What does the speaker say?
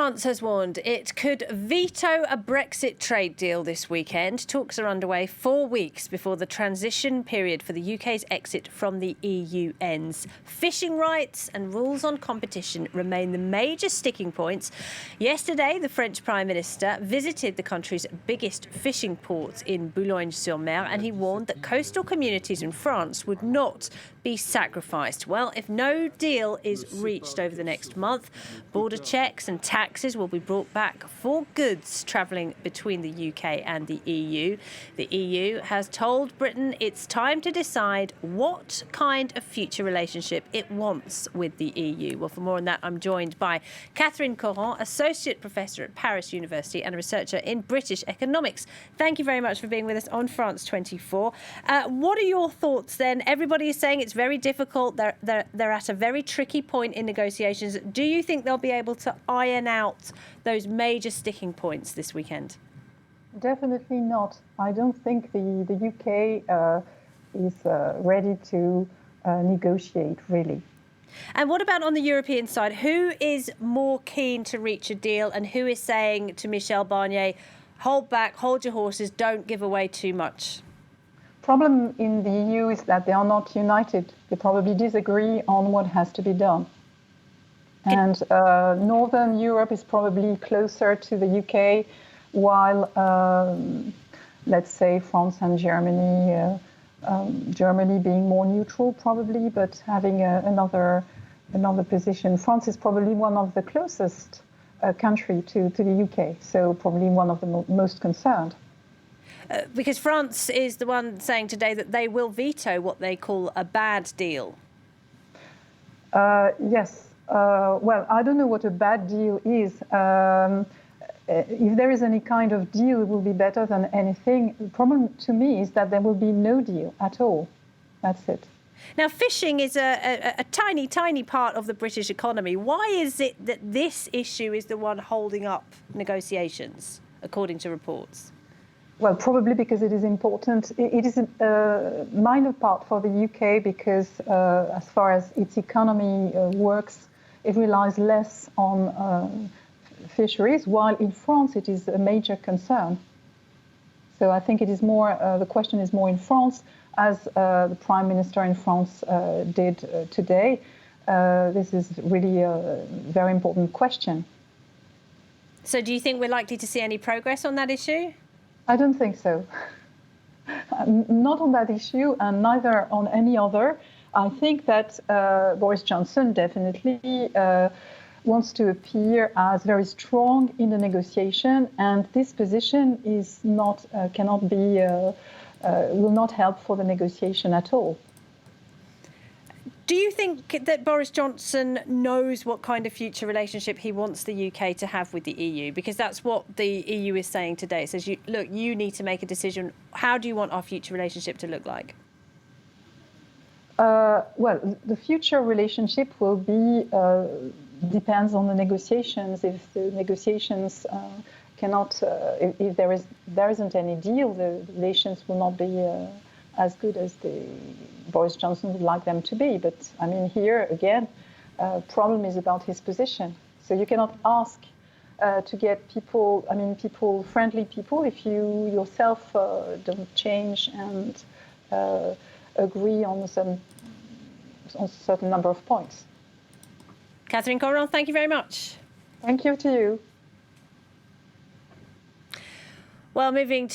France has warned it could veto a Brexit trade deal this weekend. Talks are underway 4 weeks before the transition period for the UK's exit from the EU ends. Fishing rights and rules on competition remain the major sticking points. Yesterday, the French Prime Minister visited the country's biggest fishing port in Boulogne-sur-Mer, and he warned that coastal communities in France would not be sacrificed. Well, if no deal is reached over the next month, border checks and taxes will be brought back for goods travelling between the UK and the EU. The EU has told Britain it's time to decide what kind of future relationship it wants with the EU. Well, for more on that, I'm joined by Coron, Associate Professor at Paris University and a researcher in British economics. Thank you very much for being with us on France 24. What are your thoughts then? Everybody is saying it's very difficult. They're at a very tricky point in negotiations. Do you think they'll be able to iron out those major sticking points this weekend? Definitely not. I don't think the UK is ready to negotiate, really. And what about on the European side? Who is more keen to reach a deal and who is saying to Michel Barnier, hold back, hold your horses, don't give away too much? Problem in the EU is that they are not united. They probably disagree on what has to be done. And Northern Europe is probably closer to the UK, while, let's say, France and Germany, Germany being more neutral probably, but having another position. France is probably one of the closest country to the UK, so probably one of the most concerned. Because France is the one saying today that they will veto what they call a bad deal. Yes. Well, I don't know what a bad deal is. If there is any kind of deal, it will be better than anything. The problem to me is that there will be no deal at all. That's it. Now, fishing is a tiny, tiny part of the British economy. Why is it that this issue is the one holding up negotiations, according to reports? Well, probably because it is important. It is a minor part for the UK because as far as its economy works, it relies less on fisheries, while in France it is a major concern. So I think it is more, the question is more in France, as the Prime Minister in France did today. This is really a very important question. So do you think we're likely to see any progress on that issue? I don't think so. Not on that issue and neither on any other. I think that Boris Johnson definitely wants to appear as very strong in the negotiation, and this position is not, cannot be, will not help for the negotiation at all. Do you think that Boris Johnson knows what kind of future relationship he wants the UK to have with the EU? Because that's what the EU is saying today. It says, look, you need to make a decision. How do you want our future relationship to look like? Well, the future relationship will be, depends on the negotiations. If the negotiations cannot, if there isn't any deal, the relations will not be as good as Boris Johnson would like them to be. But I mean, here again, problem is about his position. So you cannot ask to get people, I mean, friendly people, if you yourself don't change and agree on a certain number of points. Coron, thank you very much. Thank you to you. Well, moving to